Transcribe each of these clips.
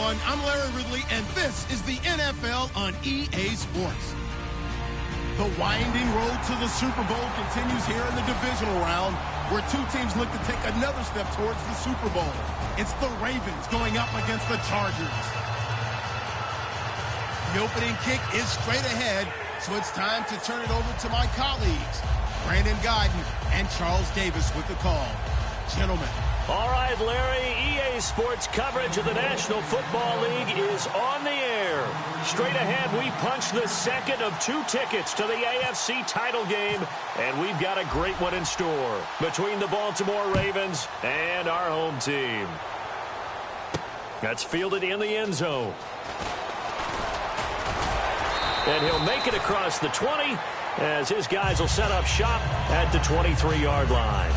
everyone. I'm Larry Ridley, and this is the NFL on EA Sports. The winding road to the Super Bowl continues here in the divisional round, where two teams look to take another step towards the Super Bowl. It's the Ravens going up against the Chargers. The opening kick is straight ahead, so it's time to turn it over to my colleagues, Brandon Guyton and Charles Davis with the call. Gentlemen. All right, Larry, EA Sports coverage of the National Football League is on the air. Straight ahead, we punch the second of two tickets to the AFC title game, and we've got a great one in store between the Baltimore Ravens and our home team. That's fielded in the end zone. And he'll make it across the 20 as his guys will set up shop at the 23-yard line.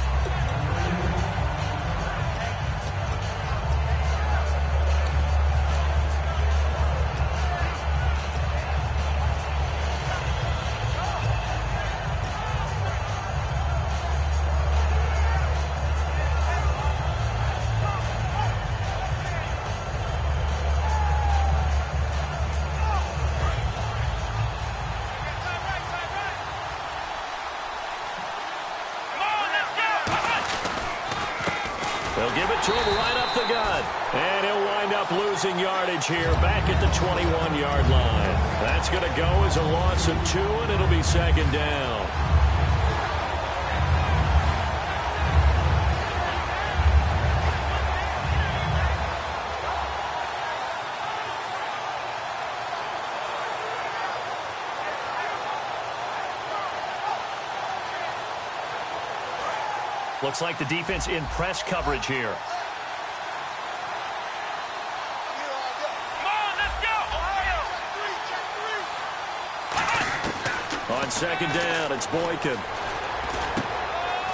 They'll give it to him right up the gut. And he'll wind up losing yardage here back at the 21-yard line. That's going to go as a loss of 2, and it'll be second down. Looks like the defense in press coverage here. On second down, it's Boykin.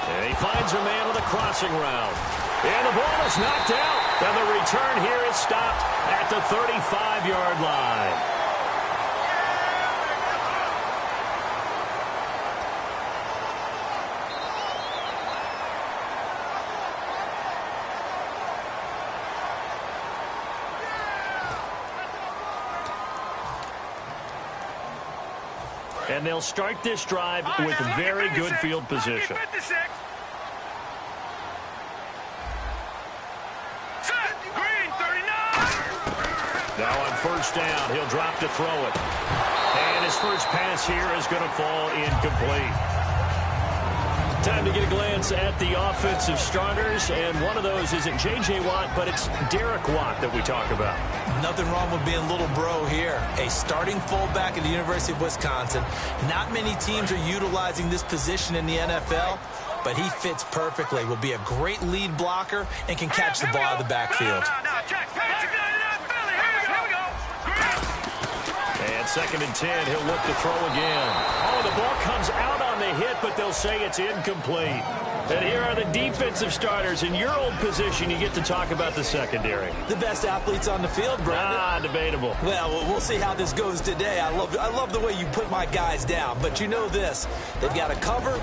And he finds a man with a crossing route. And the ball is knocked out. And the return here is stopped at the 35-yard line. And they'll start this drive with very good field position. Now on first down, he'll drop to throw it. And his first pass here is going to fall incomplete. Time to get a glance at the offensive starters, and one of those isn't J.J. Watt, but it's Derek Watt that we talk about. Nothing wrong with being little bro here. A starting fullback at the University of Wisconsin. Not many teams are utilizing this position in the NFL, but he fits perfectly. Will be a great lead blocker and can catch the ball out of the backfield. And second and 10, he'll look to throw again. Oh, the ball comes out on the hit, but they'll say it's incomplete. And here are the defensive starters. In your old position, you get to talk about the secondary. The best athletes on the field, Brandon. Debatable. Well, we'll see how this goes today. I love the way you put my guys down. But you know this, they've got to cover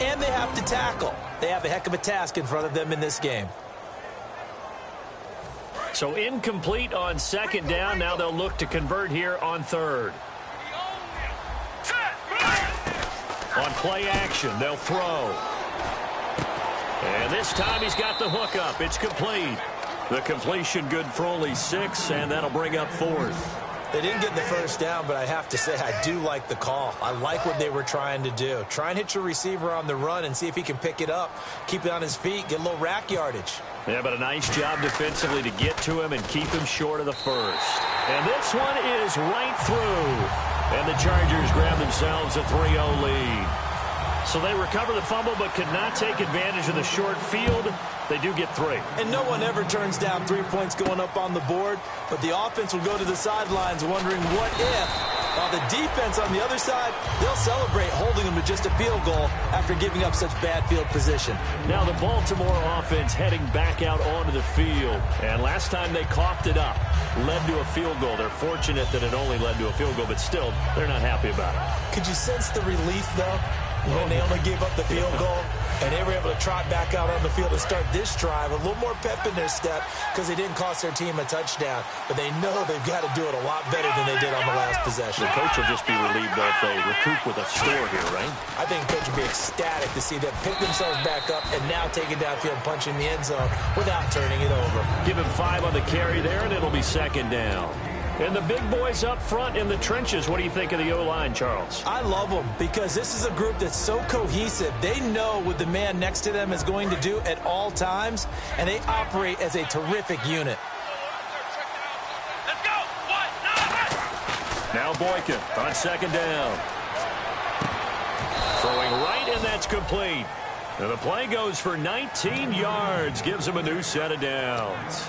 and they have to tackle. They have a heck of a task in front of them in this game. So incomplete on second down. Now they'll look to convert here on third. On play action, they'll throw. And this time he's got the hook up. It's complete. The completion good for only 6, and that'll bring up fourth. They didn't get the first down, but I have to say I do like the call. I like what they were trying to do. Try and hit your receiver on the run and see if he can pick it up, keep it on his feet, get a little rack yardage. Yeah, but a nice job defensively to get to him and keep him short of the first. And this one is right through. And the Chargers grab themselves a 3-0 lead. So they recover the fumble but could not take advantage of the short field. They do get 3. And no one ever turns down 3 points going up on the board, but the offense will go to the sidelines wondering what if. While the defense on the other side, they'll celebrate holding them to just a field goal after giving up such bad field position. Now the Baltimore offense heading back out onto the field. And last time they coughed it up, led to a field goal. They're fortunate that it only led to a field goal, but still, they're not happy about it. Could you sense the relief, though, when they only gave up the field goal? and they were able to trot back out on the field and start this drive. A little more pep in their step because they didn't cost their team a touchdown. But they know they've got to do it a lot better than they did on the last possession. The coach will just be relieved if they recoup with a score here, right? I think the coach will be ecstatic to see them pick themselves back up and now take it downfield and punch in the end zone without turning it over. Give him 5 on the carry there, and it'll be second down. And the big boys up front in the trenches, what do you think of the O-line, Charles? I love them because this is a group that's so cohesive. They know what the man next to them is going to do at all times, and they operate as a terrific unit. Now Boykin on second down. Throwing right, and that's complete. And the play goes for 19 yards, gives him a new set of downs.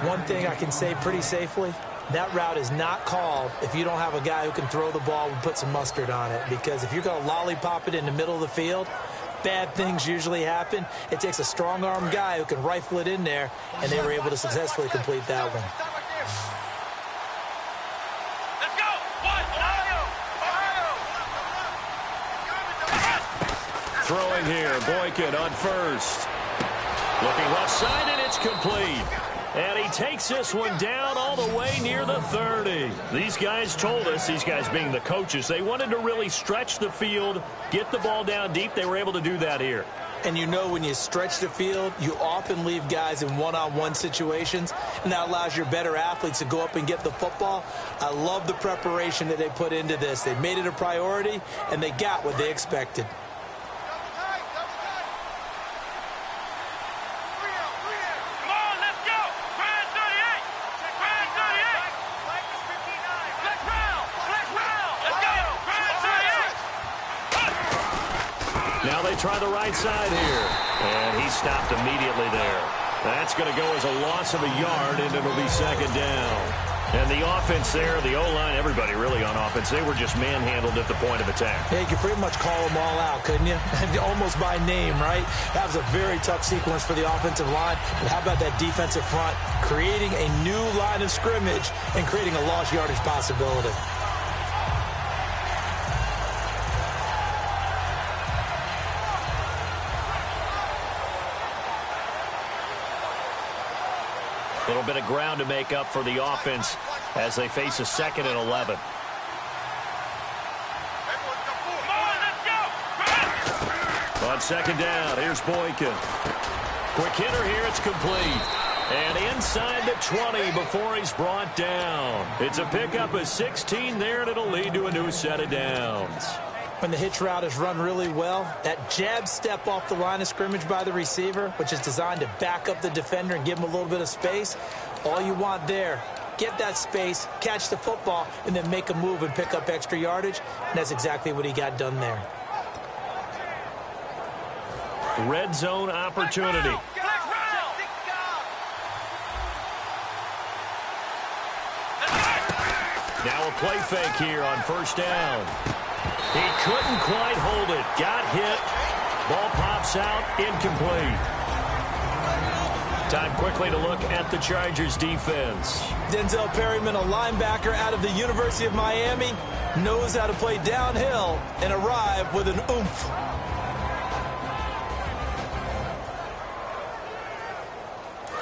One thing I can say pretty safely, that route is not called if you don't have a guy who can throw the ball and put some mustard on it. Because if you're going to lollipop it in the middle of the field, bad things usually happen. It takes a strong-arm guy who can rifle it in there, and they were able to successfully complete that one. Throwing here, Boykin on first. Looking left side, and it's complete. And he takes this one down all the way near the 30. These guys told us, these guys being the coaches, they wanted to really stretch the field, get the ball down deep. They were able to do that here. And you know when you stretch the field, you often leave guys in one-on-one situations, and that allows your better athletes to go up and get the football. I love the preparation that they put into this. They made it a priority, and they got what they expected. Now they try the right side here. And he stopped immediately there. That's going to go as a loss of a yard, and it'll be second down. And the offense there, the O-line, everybody really on offense, they were just manhandled at the point of attack. Yeah, you could pretty much call them all out, couldn't you? Almost by name, right? That was a very tough sequence for the offensive line. But how about that defensive front creating a new line of scrimmage and creating a lost yardage possibility? A little bit of ground to make up for the offense as they face a 2nd and 11. On second down, here's Boykin. Quick hitter here, it's complete. And inside the 20 before he's brought down. It's a pickup of 16 there, and it'll lead to a new set of downs. When the hitch route is run really well, that jab step off the line of scrimmage by the receiver, which is designed to back up the defender and give him a little bit of space, all you want there, get that space, catch the football, and then make a move and pick up extra yardage, and that's exactly what he got done there. Red zone opportunity. Now a play fake here on first down. He couldn't quite hold it. Got hit. Ball pops out. Incomplete. Time quickly to look at the Chargers defense. Denzel Perryman, a linebacker out of the University of Miami, knows how to play downhill and arrive with an oomph.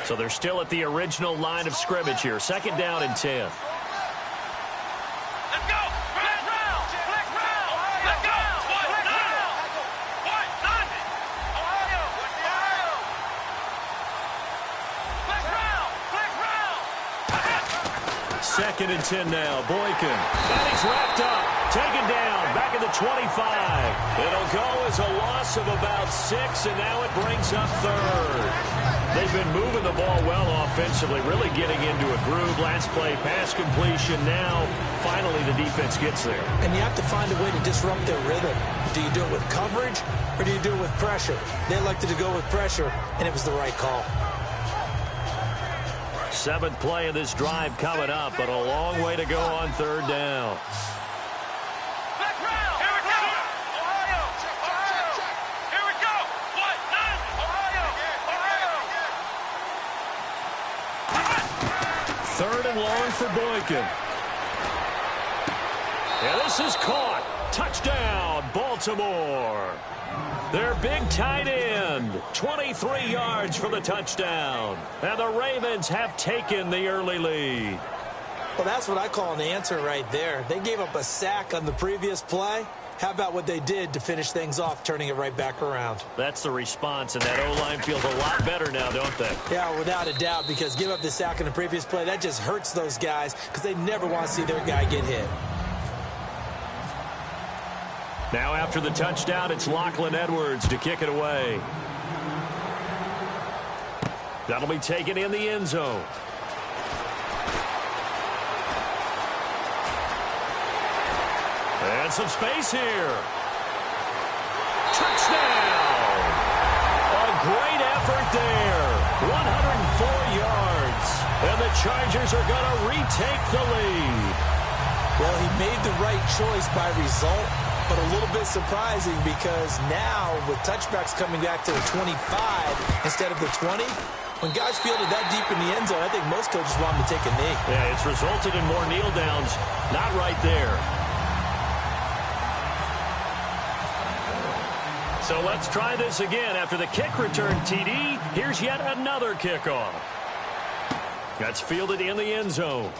So they're still at the original line of scrimmage here. 2nd down and 10. Second and 10 now. Boykin. And he's wrapped up. Taken down. Back at the 25. It'll go as a loss of about 6, and now it brings up 3rd. They've been moving the ball well offensively, really getting into a groove. Last play, pass completion. Now, finally, the defense gets there. And you have to find a way to disrupt their rhythm. Do you do it with coverage, or do you do it with pressure? They elected to go with pressure, and it was the right call. 7th play of this drive coming up, but a long way to go on 3rd down. Third and long for Boykin. And this is caught. Touchdown, Baltimore. Their big tight end, 23 yards for the touchdown. And the Ravens have taken the early lead. Well, that's what I call an answer right there. They gave up a sack on the previous play. How about what they did to finish things off, turning it right back around? That's the response, and that O-line feels a lot better now, don't they? Yeah, without a doubt, because give up the sack on the previous play, that just hurts those guys because they never want to see their guy get hit. Now after the touchdown, it's Lachlan Edwards to kick it away. That'll be taken in the end zone. And some space here. Touchdown! A great effort there. 104 yards. And the Chargers are going to retake the lead. Well, he made the right choice by result, but a little bit surprising because now with touchbacks coming back to the 25 instead of the 20, when guys fielded that deep in the end zone, I think most coaches want them to take a knee. Yeah, it's resulted in more kneel downs. Not right there. So let's try this again. After the kick return TD, here's yet another kickoff. That's fielded in the end zone.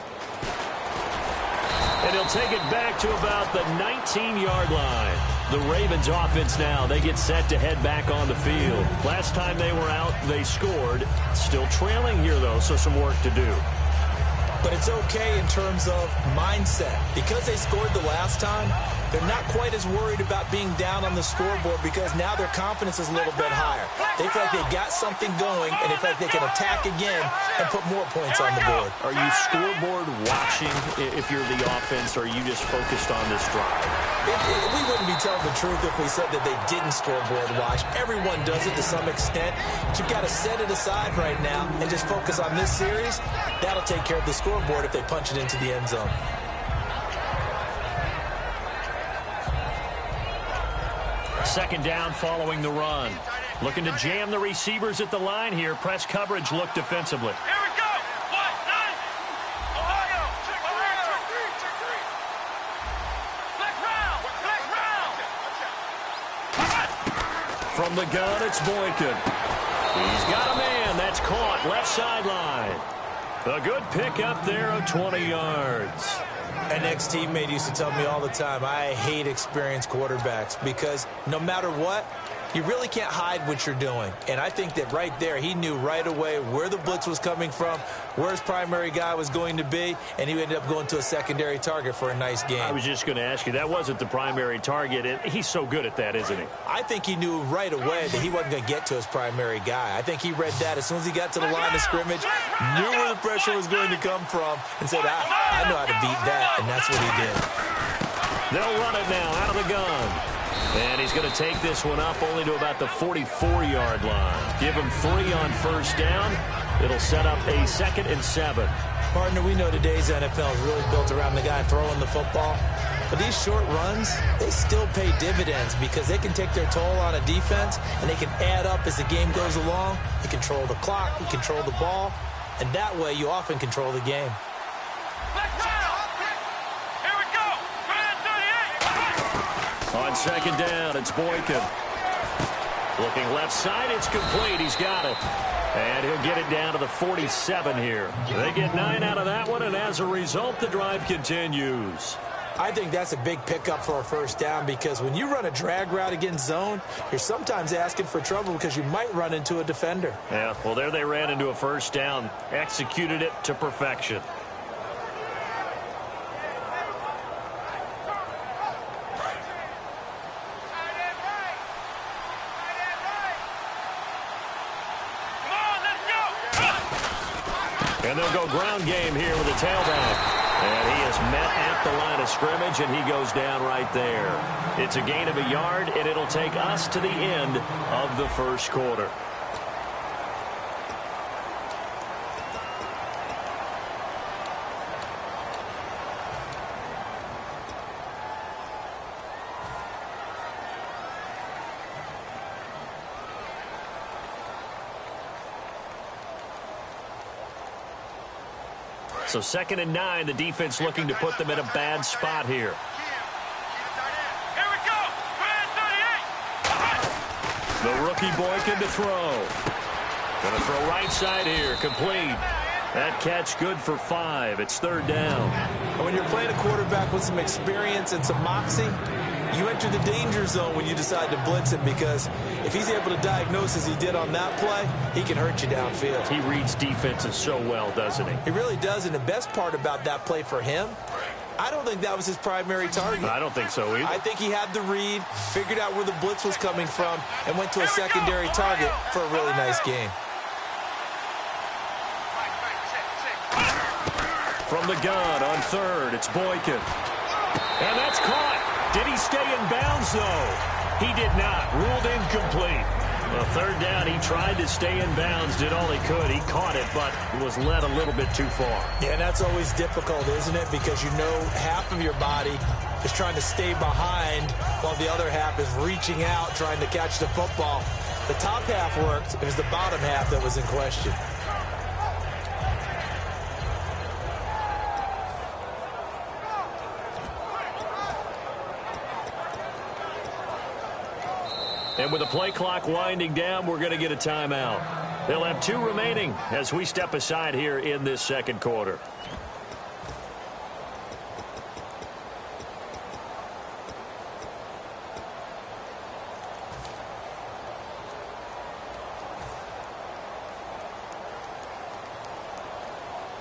And he'll take it back to about the 19-yard line. The Ravens offense now, they get set to head back on the field. Last time they were out, they scored. Still trailing here, though, so some work to do. But it's okay in terms of mindset. Because they scored the last time, they're not quite as worried about being down on the scoreboard because now their confidence is a little bit higher. They feel like they got something going, and they feel like they can attack again and put more points on the board. Are you scoreboard watching if you're the offense, or are you just focused on this drive? We wouldn't be telling the truth if we said that they didn't scoreboard watch. Everyone does it to some extent. But you've got to set it aside right now and just focus on this series. That'll take care of the scoreboard if they punch it into the end zone. Second down following the run. Looking to jam the receivers at the line here. Press coverage look defensively. Here we go. 1-9. Ohio. Black round. From the gun, it's Boykin. He's got a man. That's caught. Left sideline. A good pickup there of 20 yards. An ex-teammate used to tell me all the time, I hate experienced quarterbacks because no matter what, you really can't hide what you're doing. And I think that right there, he knew right away where the blitz was coming from, where his primary guy was going to be, and he ended up going to a secondary target for a nice game. I was just going to ask you, that wasn't the primary target, and he's so good at that, isn't he? I think he knew right away that he wasn't going to get to his primary guy. I think he read that as soon as he got to the line of scrimmage, knew where the pressure was going to come from, and said, I know how to beat that, and that's what he did. They'll run it now out of the gun. And he's going to take this one up only to about the 44-yard line. Give him 3 on first down. It'll set up a 2nd and 7. Partner, we know today's NFL is really built around the guy throwing the football. But these short runs, they still pay dividends because they can take their toll on a defense, and they can add up as the game goes along. You control the clock, you control the ball, and that way you often control the game. On second down, it's Boykin. Looking left side, it's complete. He's got it. And he'll get it down to the 47 here. They get 9 out of that one, and as a result, the drive continues. I think that's a big pickup for a first down because when you run a drag route against zone, you're sometimes asking for trouble because you might run into a defender. Yeah, well, there they ran into a first down. Executed it to perfection. And they'll go ground game here with a tailback. And he is met at the line of scrimmage, and he goes down right there. It's a gain of a yard, and it'll take us to the end of the first quarter. So 2nd and 9, the defense looking to put them in a bad spot here. The rookie Boykin to throw. Going to throw right side here. Complete. That catch good for 5. It's 3rd down. And when you're playing a quarterback with some experience and some moxie, you enter the danger zone when you decide to blitz him, because if he's able to diagnose as he did on that play, he can hurt you downfield. He reads defenses so well, doesn't he? He really does, and the best part about that play for him, I don't think that was his primary target. I don't think so either. I think he had the read, figured out where the blitz was coming from, and went to a secondary target for a really nice game. From the gun on 3rd, it's Boykin. And that's caught. Did he stay in bounds, though? He did not. Ruled incomplete. Well, 3rd down, he tried to stay in bounds, did all he could. He caught it, but was led a little bit too far. Yeah, that's always difficult, isn't it? Because you know half of your body is trying to stay behind while the other half is reaching out, trying to catch the football. The top half worked. It was the bottom half that was in question. And with the play clock winding down, we're going to get a timeout. They'll have 2 remaining as we step aside here in this 2nd quarter.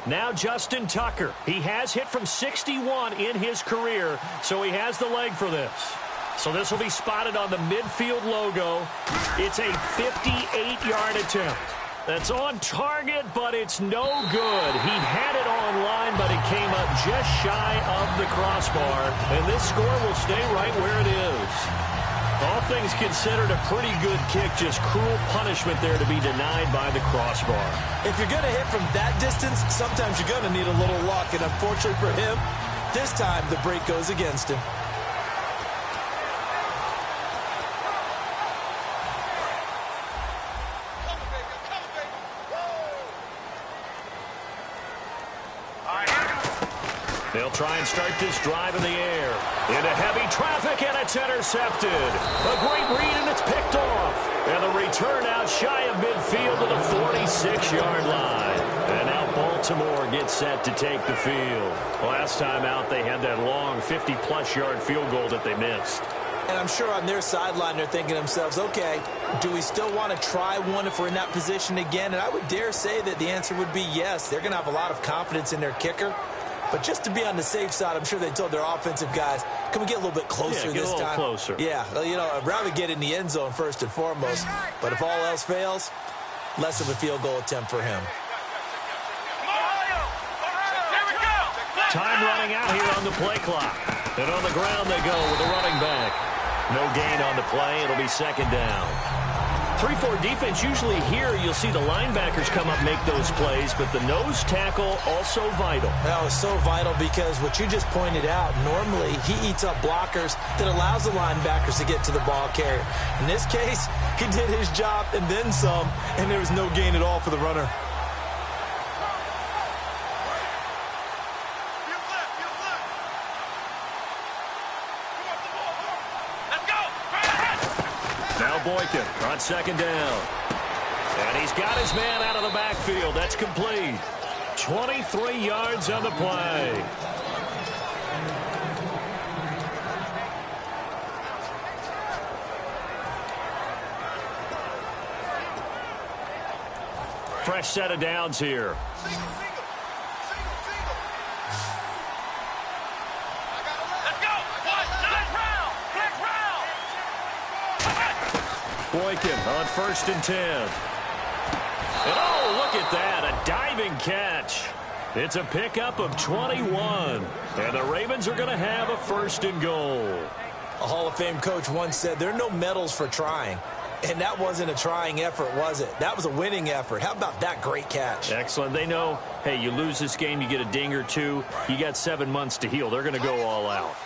Now Justin Tucker. He has hit from 61 in his career, so he has the leg for this. So this will be spotted on the midfield logo. It's a 58-yard attempt. That's on target, but it's no good. He had it on line, but it came up just shy of the crossbar. And this score will stay right where it is. All things considered, a pretty good kick. Just cruel punishment there to be denied by the crossbar. If you're going to hit from that distance, sometimes you're going to need a little luck. And unfortunately for him, this time the break goes against him. They'll try and start this drive in the air. Into heavy traffic, and it's intercepted. A great read, and it's picked off. And the return out shy of midfield to the 46-yard line. And now Baltimore gets set to take the field. Last time out, they had that long 50-plus yard field goal that they missed. And I'm sure on their sideline they're thinking to themselves, okay, do we still want to try one if we're in that position again? And I would dare say that the answer would be yes. They're going to have a lot of confidence in their kicker. But just to be on the safe side, I'm sure they told their offensive guys, can we get a little bit closer this time? Get a little closer. Yeah, well, you know, I'd rather get in the end zone first and foremost. But if all else fails, less of a field goal attempt for him. Time running out here on the play clock. And on the ground they go with the running back. No gain on the play. It'll be 2nd down. 3-4 defense, usually here you'll see the linebackers come up, make those plays, but the nose tackle also vital. That was so vital because what you just pointed out, normally he eats up blockers that allows the linebackers to get to the ball carrier. In this case, he did his job and then some, and there was no gain at all for the runner. Boykin on 2nd down. And he's got his man out of the backfield. That's complete. 23 yards on the play. Fresh set of downs here. Boykin on 1st and 10. And oh, look at that, a diving catch. It's a pickup of 21. And the Ravens are going to have a 1st and goal. A Hall of Fame coach once said there are no medals for trying. And that wasn't a trying effort, was it? That was a winning effort. How about that great catch? Excellent. They know, hey, you lose this game, you get a ding or two. You got 7 months to heal. They're going to go all out.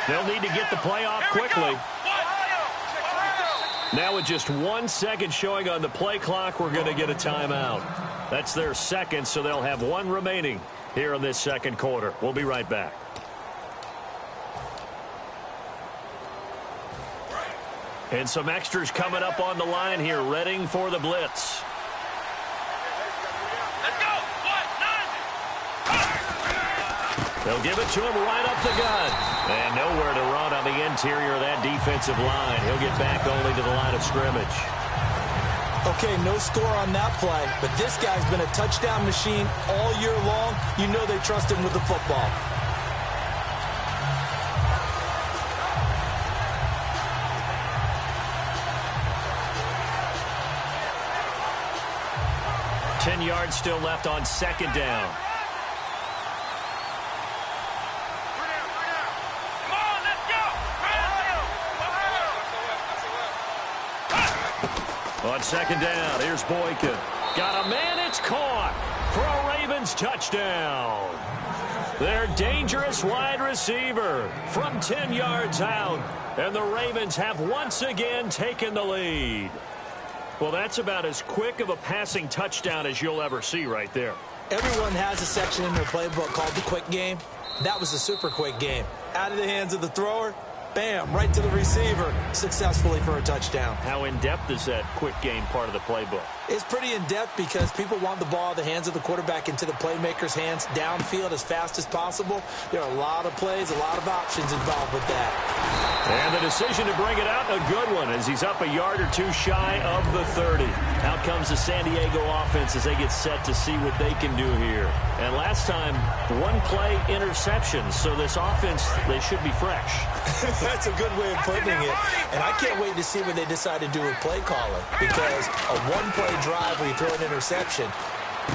They'll need to get the play off quickly. Now with just 1 second showing on the play clock, we're going to get a timeout. That's their second, so they'll have one remaining here in this second quarter. We'll be right back. And some extras coming up on the line here, readying for the blitz. Let's go. 1, 9. They'll give it to him right up the gut. And nowhere to run on the interior of that defensive line. He'll get back only to the line of scrimmage. Okay, no score on that play, but this guy's been a touchdown machine all year long. You know they trust him with the football. Ten yards still left on second down. Come on, let's go. On second down, here's Boykin. Got a man, it's caught for a Ravens touchdown. Their dangerous wide receiver from 10 yards out. And the Ravens have once again taken the lead. Well, that's about as quick of a passing touchdown as you'll ever see right there. Everyone has a section in their playbook called the quick game. That was a super quick game. Out of the hands of the thrower, bam, right to the receiver, successfully for a touchdown. How in-depth is that quick game part of the playbook? It's pretty in-depth because people want the ball, the hands of the quarterback into the playmaker's hands, downfield as fast as possible. There are a lot of plays, a lot of options involved with that. And the decision to bring it out, a good one, as he's up a yard or two shy of the 30. Out comes the San Diego offense as they get set to see what they can do here. And last time, one play interception, so this offense, they should be fresh. That's a good way of putting it. And I can't wait to see what they decide to do with play calling, because a one-play drive where you throw an interception,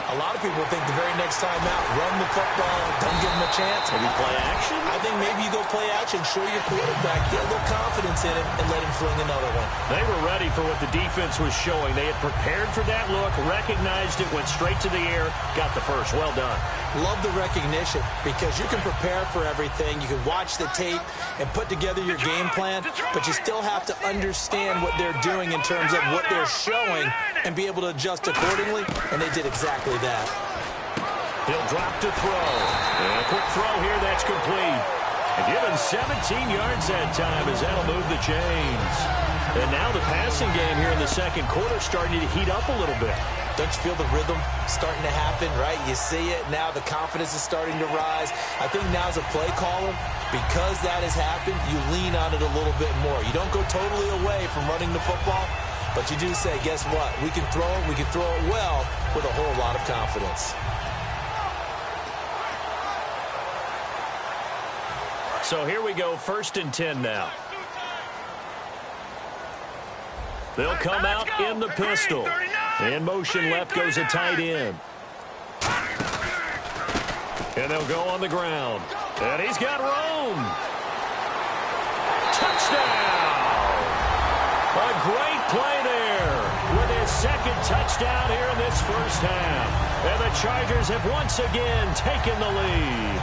a lot of people think the very next time out, run the football, don't give them a chance. Maybe play action? I think maybe you go play action, show your quarterback, get a little confidence in it, and let him fling another one. They were ready for what the defense was showing. They had prepared for that look, recognized it, went straight to the air, got the first. Well done. Love the recognition, because you can prepare for everything. You can watch the tape and put together your game plan, but you still have to understand what they're doing in terms of what they're showing and be able to adjust accordingly, and they did exactly that. He'll drop to throw. And a quick throw here, that's complete. And given 17 yards that time as that'll move the chains. And now the passing game here in the second quarter starting to heat up a little bit. Don't you feel the rhythm starting to happen, right? You see it. Now the confidence is starting to rise. I think now as a play caller, because that has happened, you lean on it a little bit more. You don't go totally away from running the football, but you do say, guess what? We can throw it well with a whole lot of confidence. So here we go, 1st and 10 now. They'll come out in the pistol. In motion left goes a tight end. And they'll go on the ground. And he's got room. Touchdown! A great play there with his second touchdown here in this first half. And the Chargers have once again taken the lead.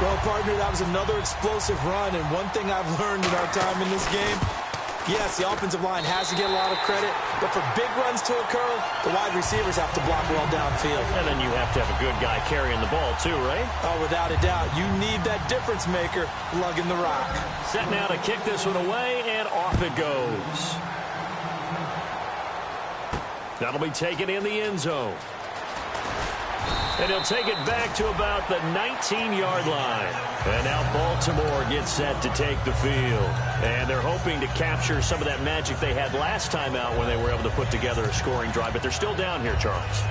Well, partner, that was another explosive run. And one thing I've learned in our time in this game, yes, the offensive line has to get a lot of credit, but for big runs to occur, the wide receivers have to block well downfield. And then you have to have a good guy carrying the ball too, right? Oh, without a doubt. You need that difference maker lugging the rock. Set now to kick this one away, and off it goes. That'll be taken in the end zone. And he'll take it back to about the 19-yard line. And now Baltimore gets set to take the field. And they're hoping to capture some of that magic they had last time out when they were able to put together a scoring drive. But they're still down here, Charles.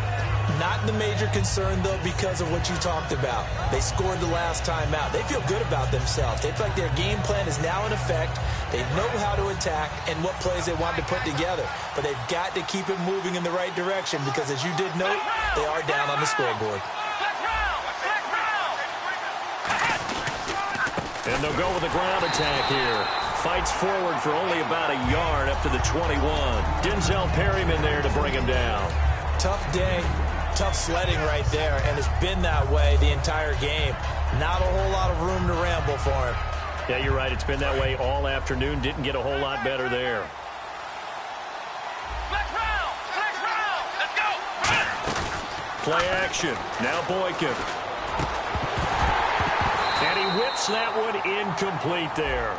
Not the major concern, though, because of what you talked about. They scored the last time out. They feel good about themselves. They feel like their game plan is now in effect. They know how to attack and what plays they want to put together. But they've got to keep it moving in the right direction because, as you did note, they are down on the scoreboard. And they'll go with a ground attack here. Fights forward for only about a yard up to the 21. Denzel Perryman there to bring him down. Tough day, tough sledding right there, and it's been that way the entire game. Not a whole lot of room to ramble for him. Yeah, you're right. It's been that way all afternoon. Didn't get a whole lot better there. Play action. Now Boykin. And he whips that one incomplete there.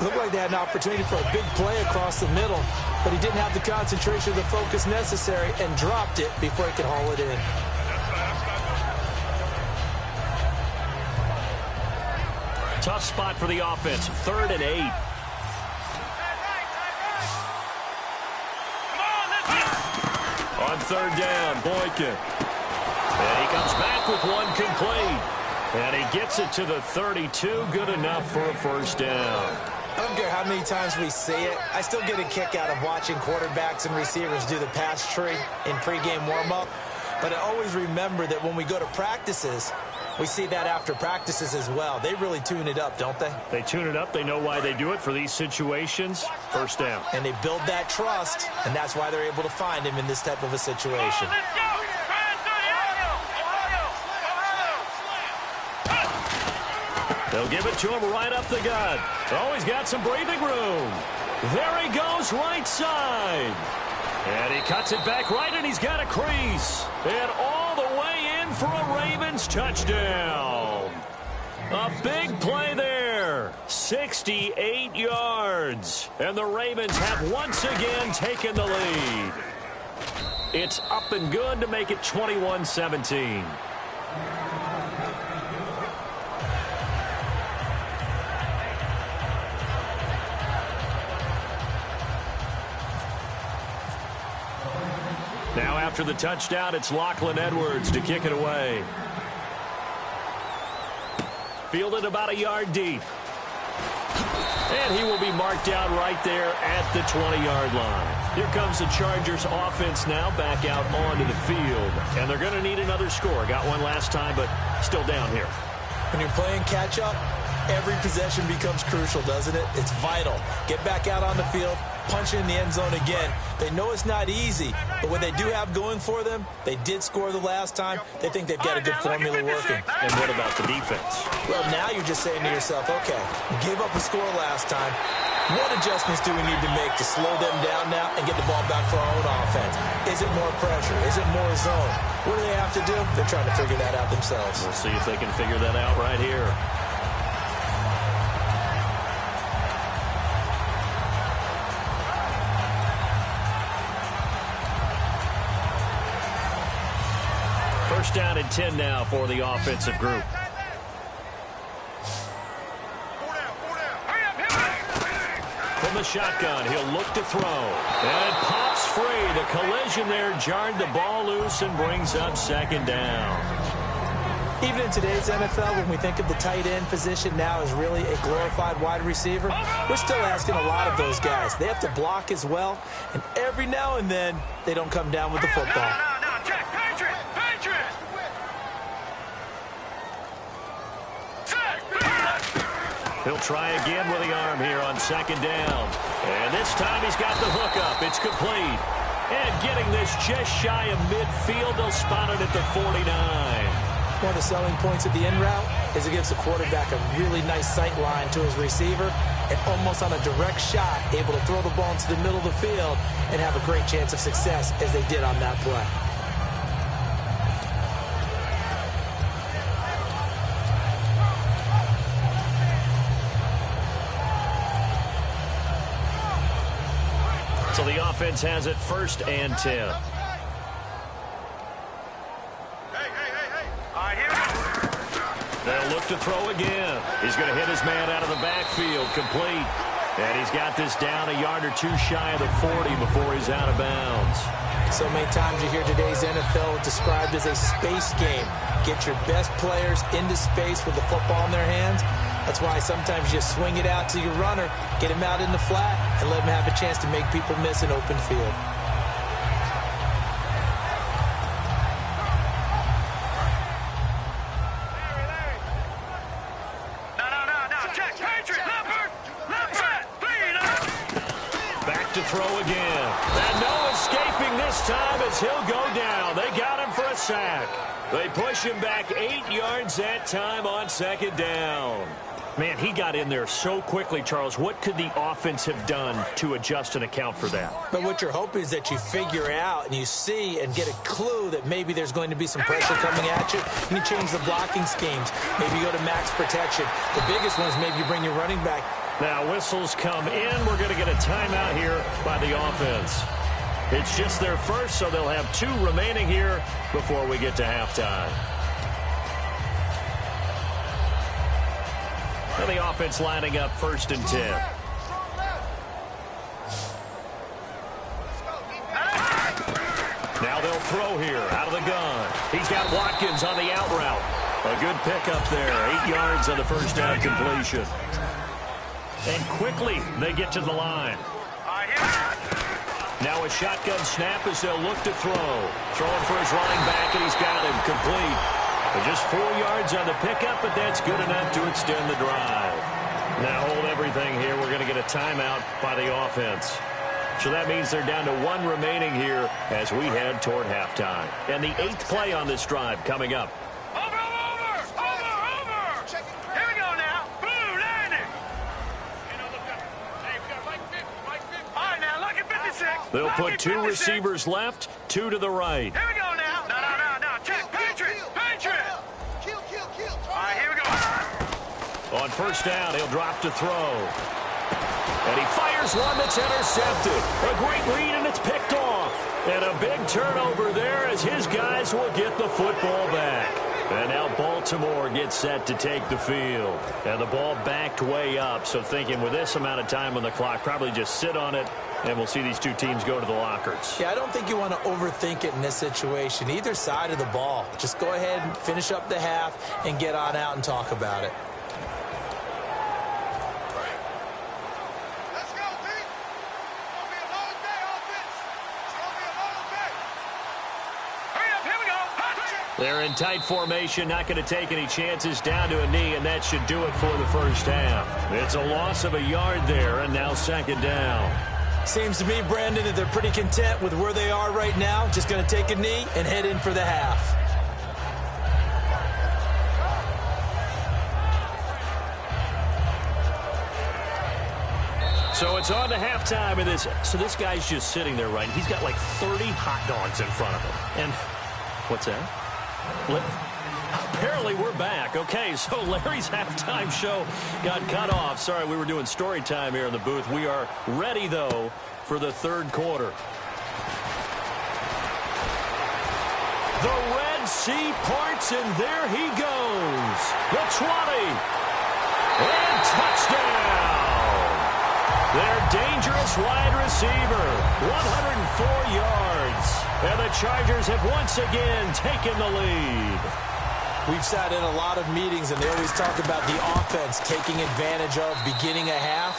Looked like they had an opportunity for a big play across the middle, but he didn't have the concentration or the focus necessary and dropped it before he could haul it in. Tough spot for the offense. 3rd and 8. On 3rd down, Boykin. And he comes back with one complete. And he gets it to the 32. Good enough for a 1st down. I don't care how many times we see it. I still get a kick out of watching quarterbacks and receivers do the pass tree in pregame warm-up. But I always remember that when we go to practices, we see that after practices as well. They really tune it up, don't they? They tune it up. They know why they do it for these situations. 1st down. And they build that trust, and that's why they're able to find him in this type of a situation. They'll give it to him right up the gut. Oh, he's got some breathing room. There he goes, right side. And he cuts it back right, and he's got a crease. And all the way in for a Ravens touchdown. A big play there. 68 yards. And the Ravens have once again taken the lead. It's up and good to make it 21-17. Now after the touchdown, it's Lachlan Edwards to kick it away. Fielded about a yard deep. And he will be marked down right there at the 20-yard line. Here comes the Chargers offense now back out onto the field. And they're going to need another score. Got one last time, but still down here. When you're playing catch-up, every possession becomes crucial, doesn't it? It's vital. Get back out on the field, punch it in the end zone again. They know it's not easy, but what they do have going for them, they did score the last time. They think they've got a good formula working. And what about the defense? Well, now you're just saying to yourself, okay, give up a score last time. What adjustments do we need to make to slow them down now and get the ball back for our own offense? Is it more pressure? Is it more zone? What do they have to do? They're trying to figure that out themselves. We'll see if they can figure that out right here. First down and 10 now for the offensive group. From the shotgun, he'll look to throw. And it pops free. The collision there jarred the ball loose and brings up 2nd down. Even in today's NFL, when we think of the tight end position now as really a glorified wide receiver, we're still asking a lot of those guys. They have to block as well, and every now and then, they don't come down with the football. He'll try again with the arm here on 2nd down. And this time he's got the hook up. It's complete. And getting this just shy of midfield, they'll spot it at the 49. One of the selling points of the in route is it gives the quarterback a really nice sight line to his receiver and almost on a direct shot, able to throw the ball into the middle of the field and have a great chance of success as they did on that play. So the offense has it 1st and 10. They'll look to throw again. He's going to hit his man out of the backfield, complete. And he's got this down a yard or two shy of the 40 before he's out of bounds. So many times you hear today's NFL described as a space game. Get your best players into space with the football in their hands. That's why sometimes you swing it out to your runner, get him out in the flat, and let him have a chance to make people miss an open field. Back to throw again. And no escaping this time as he'll go down. They got him for a sack. They push him back 8 yards that time on 2nd down. Man, he got in there so quickly, Charles. What could the offense have done to adjust and account for that? But what you're hoping is that you figure out and you see and get a clue that maybe there's going to be some pressure coming at you. You change the blocking schemes. Maybe you go to max protection. The biggest one is maybe you bring your running back. Now whistles come in. We're going to get a timeout here by the offense. It's just their first, so they'll have 2 remaining here before we get to halftime. And the offense lining up 1st and 10. Now they'll throw here out of the gun. He's got Watkins on the out route. A good pickup there. 8 yards on the first down completion. And quickly they get to the line. Now a shotgun snap as they'll look to throw. Throwing for his running back, and he's got him complete. Just 4 yards on the pickup, but that's good enough to extend the drive. Now hold everything here. We're going to get a timeout by the offense. So that means they're down to 1 remaining here as we head toward halftime. And the 8th play on this drive coming up. Over! Here we go now. Blue, landing. All right, now, look at 56. They'll put 2 receivers left, 2 to the right. Here we go now. No. Check. Patriot. Kill. All right, here we go. On first down, he'll drop to throw. And he fires one that's intercepted. A great read, and it's picked off. And a big turnover there as his guys will get the football back. And now Baltimore gets set to take the field. And the ball backed way up, so thinking with this amount of time on the clock, probably just sit on it, and we'll see these 2 teams go to the lockers. Yeah, I don't think you want to overthink it in this situation. Either side of the ball. Just go ahead and finish up the half and get on out and talk about it. Let's go, D. It's going to be a long day, offense. It's going to be a long day. Hurry up, here we go. They're in tight formation, not going to take any chances, down to a knee, and that should do it for the first half. It's a loss of a yard there, and now 2nd down. Seems to me, Brandon, that they're pretty content with where they are right now. Just going to take a knee and head in for the half. So it's on to halftime of this. So this guy's just sitting there, right? He's got like 30 hot dogs in front of him. And what's that? Apparently we're back. Okay, so Larry's halftime show got cut off. Sorry, we were doing story time here in the booth. We are ready, though, for the 3rd quarter. The Red Sea parts, and there he goes. The 20. And touchdown. Their dangerous wide receiver, 104 yards. And the Chargers have once again taken the lead. We've sat in a lot of meetings, and they always talk about the offense taking advantage of beginning a half.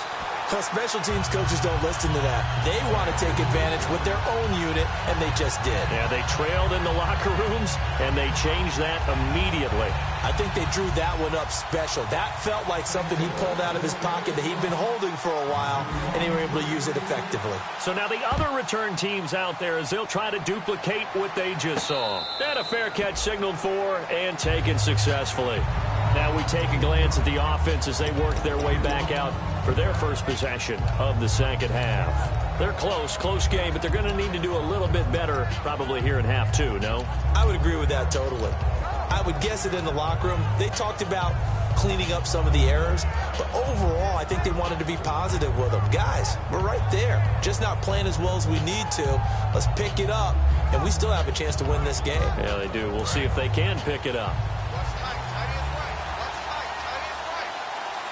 Well, special teams coaches don't listen to that. They want to take advantage with their own unit, and they just did. Yeah, they trailed in the locker rooms, and they changed that immediately. I think they drew that one up special. That felt like something he pulled out of his pocket that he'd been holding for a while, and they were able to use it effectively. So now the other return teams out there, as they'll try to duplicate what they just saw. And a fair catch signaled for and taken successfully. Now we take a glance at the offense as they work their way back out for their first possession of the 2nd half. They're close game, but they're going to need to do a little bit better probably here in half 2, no? I would agree with that totally. I would guess it in the locker room. They talked about cleaning up some of the errors, but overall, I think they wanted to be positive with them. Guys, we're right there. Just not playing as well as we need to. Let's pick it up, and we still have a chance to win this game. Yeah, they do. We'll see if they can pick it up.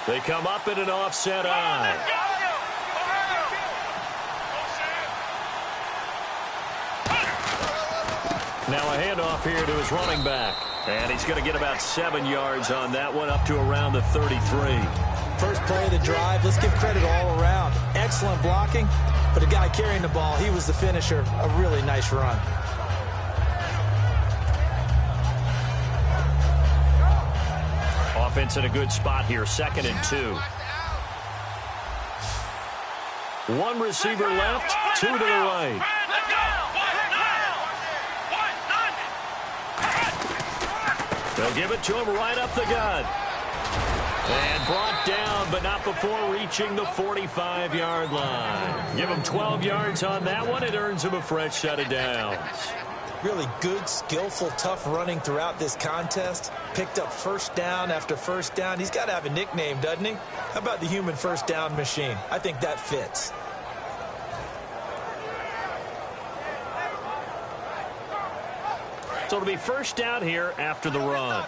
They come up in an offset eye. Now a handoff here to his running back. And he's going to get about 7 yards on that one, up to around the 33. First play of the drive, let's give credit all around. Excellent blocking, but the guy carrying the ball, he was the finisher. A really nice run. Offense in a good spot here, 2nd and 2. One receiver left, 2 to the right. They'll give it to him right up the gut. And brought down, but not before reaching the 45-yard line. Give him 12 yards on that one. It earns him a fresh set of downs. Really good, skillful, tough running throughout this contest. Picked up first down after first down. He's got to have a nickname, doesn't he? How about the human first down machine? I think that fits. So it'll be first down here after the run.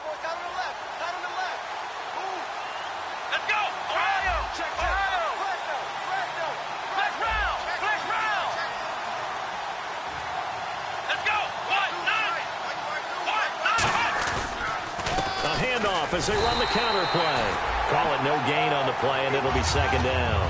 As they run the counter play. Call it no gain on the play, and it'll be second down.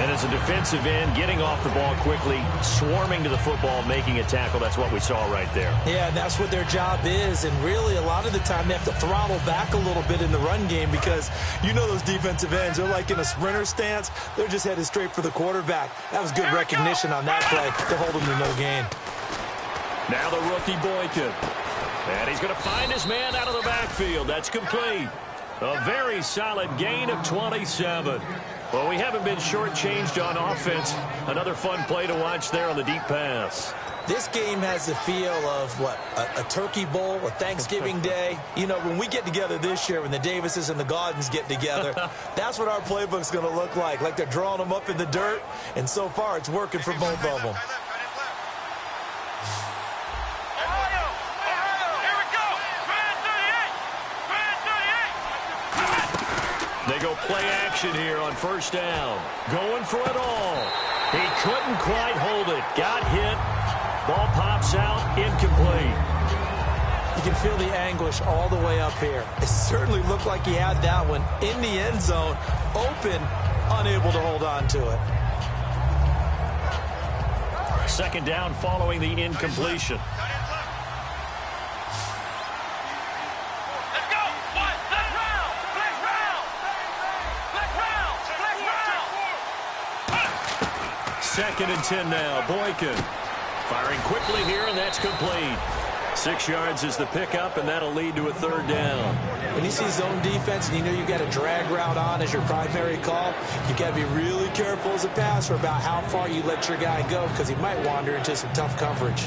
And as a defensive end, getting off the ball quickly, swarming to the football, making a tackle, that's what we saw right there. Yeah, and that's what their job is. And really, a lot of the time, they have to throttle back a little bit in the run game because you know those defensive ends, they're like in a sprinter stance. They're just headed straight for the quarterback. That was good recognition on that play to hold them to no gain. Now the rookie Boykin. And he's going to find his man out of the backfield. That's complete. A very solid gain of 27. Well, we haven't been shortchanged on offense. Another fun play to watch there on the deep pass. This game has the feel of, what, a turkey bowl, a Thanksgiving day. You know, when we get together this year, when the Davises and the Gaudens get together, that's what our playbook's going to look like they're drawing them up in the dirt. And so far, it's working for both of them. They go play action here on first down. Going for it all. He couldn't quite hold it. Got hit. Ball pops out. Incomplete. You can feel the anguish all the way up here. It certainly looked like he had that one in the end zone. Open. Unable to hold on to it. Second down following the incompletion. Second and 10 now. Boykin firing quickly here, and that's complete. 6 yards is the pickup, and that'll lead to a third down. When you see zone defense and you know you've got a drag route on as your primary call, you've got to be really careful as a passer about how far you let your guy go because he might wander into some tough coverage.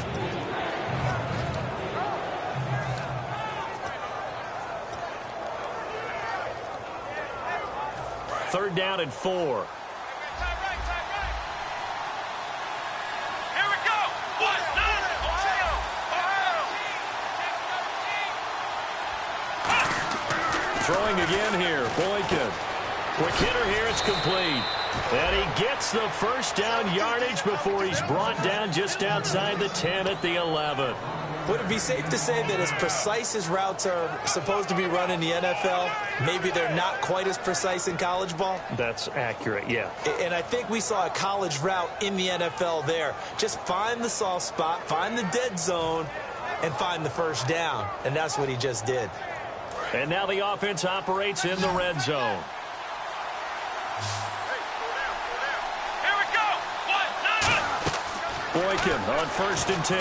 Third down and 4. Throwing again here, Boykin. Quick hitter here, it's complete. And he gets the first down yardage before he's brought down just outside the 10 at the 11. Would it be safe to say that as precise as routes are supposed to be run in the NFL, maybe they're not quite as precise in college ball? That's accurate, yeah. And I think we saw a college route in the NFL there. Just find the soft spot, find the dead zone, and find the first down. And that's what he just did. And now the offense operates in the red zone. Here we go. Boykin on first and 10.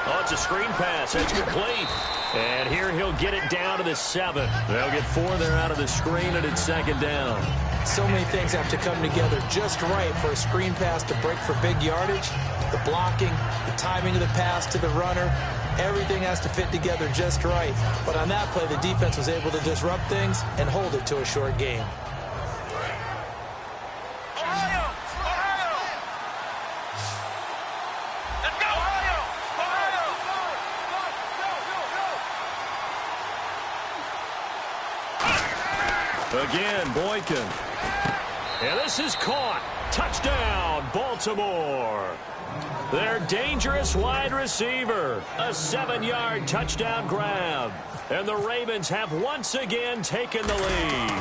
Oh, it's a screen pass. That's complete. And here he'll get it down to the 7. They'll get 4 there out of the screen, and it's second down. So many things have to come together just right for a screen pass to break for big yardage. The blocking, the timing of the pass to the runner, everything has to fit together just right. But on that play, the defense was able to disrupt things and hold it to a short game. Again, Boykin. And this is caught. Touchdown, Baltimore. Their dangerous wide receiver. A 7-yard touchdown grab. And the Ravens have once again taken the lead.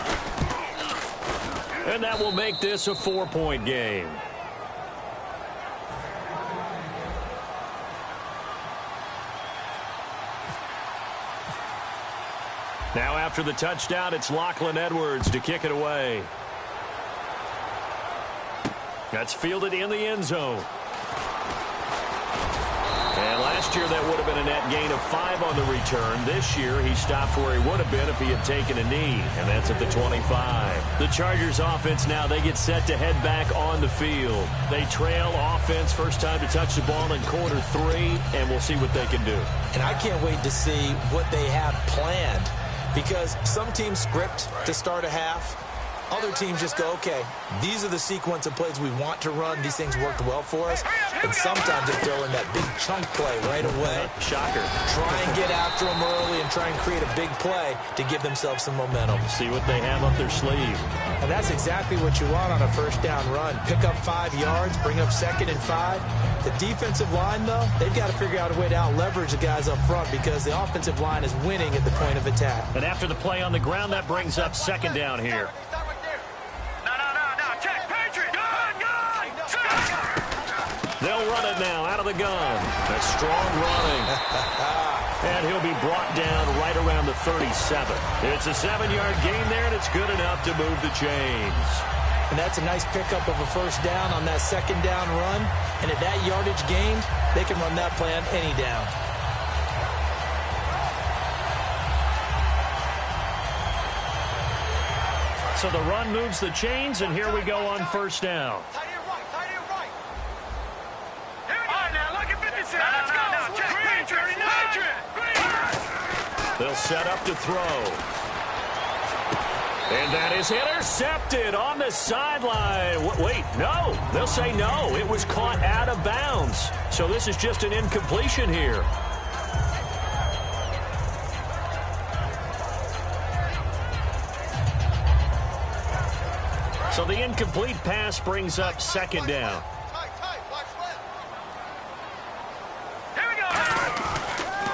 And that will make this a 4-point game. Now after the touchdown, it's Lachlan Edwards to kick it away. That's fielded in the end zone. And last Last year, that would have been a net gain of 5 on the return. This year, he stopped where he would have been if he had taken a knee, and that's at the 25. The Chargers offense now, they get set to head back on the field. They trail offense, first time to touch the ball in quarter 3, and we'll see what they can do. And I can't wait to see what they have planned, because some teams script to start a half. Other teams just go, okay, these are the sequence of plays we want to run. These things worked well for us. And sometimes they throw in that big chunk play right away. Shocker. Try and get after them early and try and create a big play to give themselves some momentum. See what they have up their sleeve. And that's exactly what you want on a first down run. Pick up 5 yards, bring up 2nd and 5. The defensive line, though, they've got to figure out a way to out-leverage the guys up front because the offensive line is winning at the point of attack. And after the play on the ground, that brings up 2nd down here. They'll run it now out of the gun. That's strong running. And he'll be brought down right around the 37. It's a 7-yard gain there, and it's good enough to move the chains. And that's a nice pickup of a first down on that 2nd down run. And at that yardage gained, they can run that play on any down. So the run moves the chains, and here we go on first down. They'll set up to throw. And that is intercepted on the sideline. Wait, no. They'll say no. It was caught out of bounds. So this is just an incompletion here. So the incomplete pass brings up 2nd down.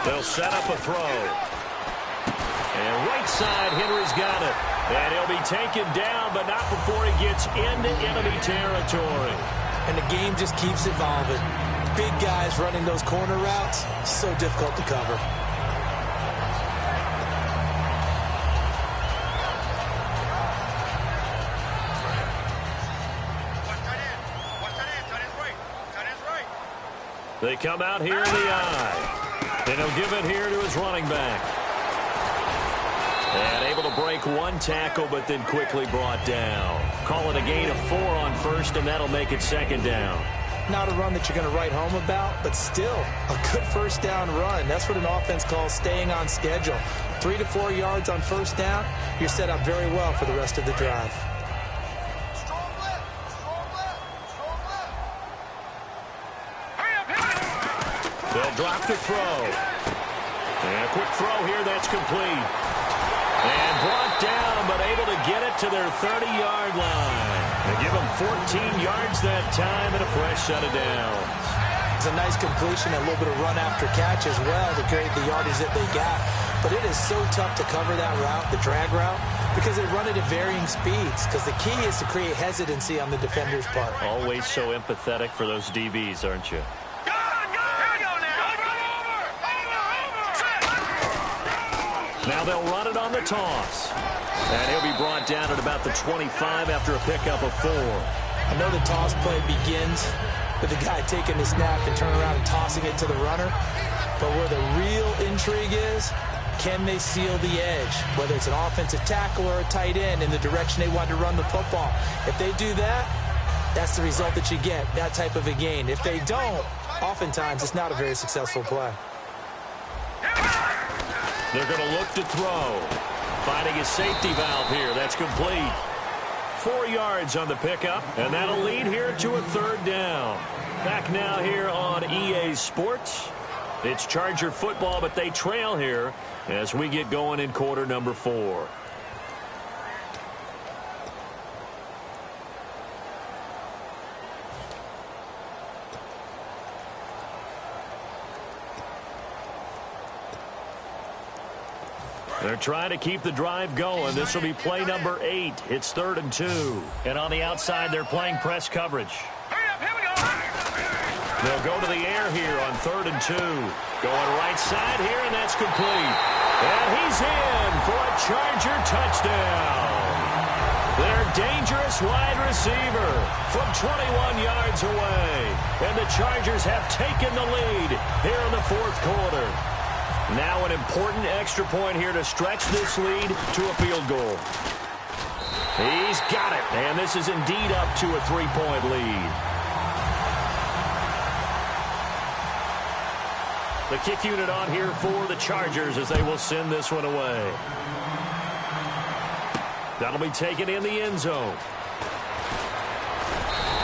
They'll set up a throw. And right side, Henry's got it. And he'll be taken down, but not before he gets into enemy territory. And the game just keeps evolving. Big guys running those corner routes, so difficult to cover. They come out here in the eye. And he'll give it here to his running back. And able to break 1 tackle, but then quickly brought down. Call it a gain of 4 on first, and that'll make it 2nd down. Not a run that you're going to write home about, but still a good first down run. That's what an offense calls staying on schedule. 3 to 4 yards on first down, you're set up very well for the rest of the drive. They'll drop to throw. And a quick throw here, that's complete. And brought down, but able to get it to their 30-yard line. They give them 14 yards that time and a fresh set of downs. It's a nice completion, a little bit of run after catch as well to create the yardage that they got. But it is so tough to cover that route, the drag route, because they run it at varying speeds. Because the key is to create hesitancy on the defender's part. Always so empathetic for those DBs, aren't you? Now they'll run it on the toss. And he'll be brought down at about the 25 after a pickup of 4. I know the toss play begins with the guy taking the snap and turning around and tossing it to the runner. But where the real intrigue is, can they seal the edge? Whether it's an offensive tackle or a tight end in the direction they want to run the football. If they do that, that's the result that you get, that type of a gain. If they don't, oftentimes it's not a very successful play. They're going to look to throw. Finding a safety valve here. That's complete. 4 yards on the pickup, and that'll lead here to a 3rd down. Back now here on EA Sports. It's Charger football, but they trail here as we get going in quarter number 4. They're trying to keep the drive going. This will be play number 8. It's 3rd and 2. And on the outside, they're playing press coverage. They'll go to the air here on 3rd and 2. Going right side here, and that's complete. And he's in for a Charger touchdown. Their dangerous wide receiver from 21 yards away. And the Chargers have taken the lead here in the fourth quarter. Now an important extra point here to stretch this lead to a field goal. He's got it, and this is indeed up to a 3-point lead. The kick unit on here for the Chargers as they will send this one away. That'll be taken in the end zone.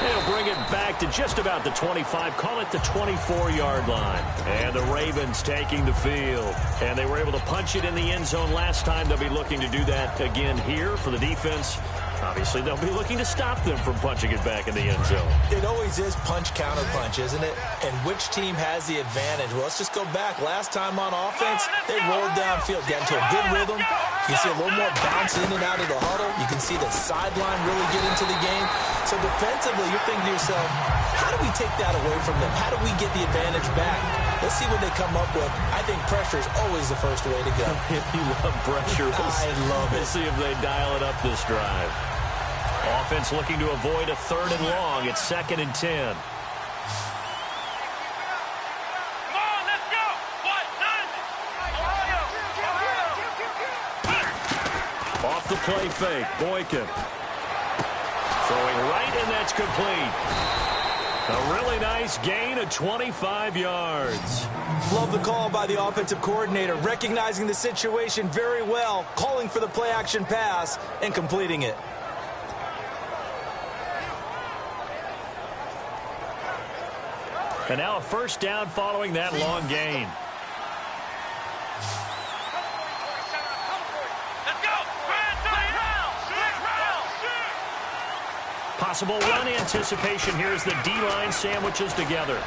They'll bring it back to just about the 25, call it the 24-yard line. And the Ravens taking the field. And they were able to punch it in the end zone last time. They'll be looking to do that again here for the defense. Obviously, they'll be looking to stop them from punching it back in the end zone. It always is punch-counter-punch, isn't it? And which team has the advantage? Well, let's just go back. Last time on offense, they rolled downfield, got into a good rhythm. You can see a little more bounce in and out of the huddle. You can see the sideline really get into the game. So defensively, you're thinking to yourself, how do we take that away from them? How do we get the advantage back? Let's see what they come up with. I think pressure is always the first way to go. If you love pressure, I love it. We'll see if they dial it up this drive. Offense looking to avoid a 3rd and long. It's 2nd and 10. Come on, let's go. Off the play fake, Boykin. Throwing right, and that's complete. A really nice gain of 25 yards. Love the call by the offensive coordinator, recognizing the situation very well, calling for the play-action pass, and completing it. And now a first down following that long gain. Let's go. Possible run anticipation here as the D-line sandwiches together.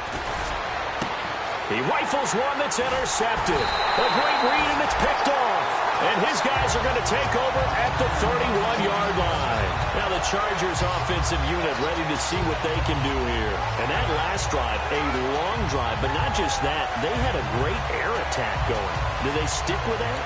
He rifles one that's intercepted. A great read, and it's picked off. And his guys are going to take over at the 31-yard line. Now the Chargers offensive unit ready to see what they can do here. And that last drive, a long drive, but not just that. They had a great air attack going. Do they stick with that?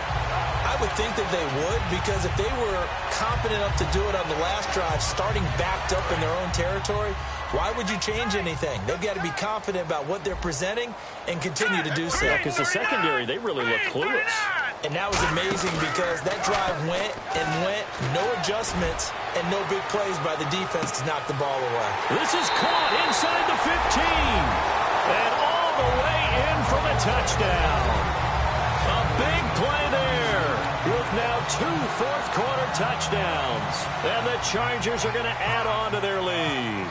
I would think that they would, because if they were confident enough to do it on the last drive, starting backed up in their own territory, why would you change anything? They've got to be confident about what they're presenting and continue to do so. Because the secondary, they really look clueless. And that was amazing because that drive went and went, no adjustments, and no big plays by the defense to knock the ball away. This is caught inside the 15. And all the way in for the touchdown. A big play there with now 2 fourth-quarter touchdowns. And the Chargers are going to add on to their lead.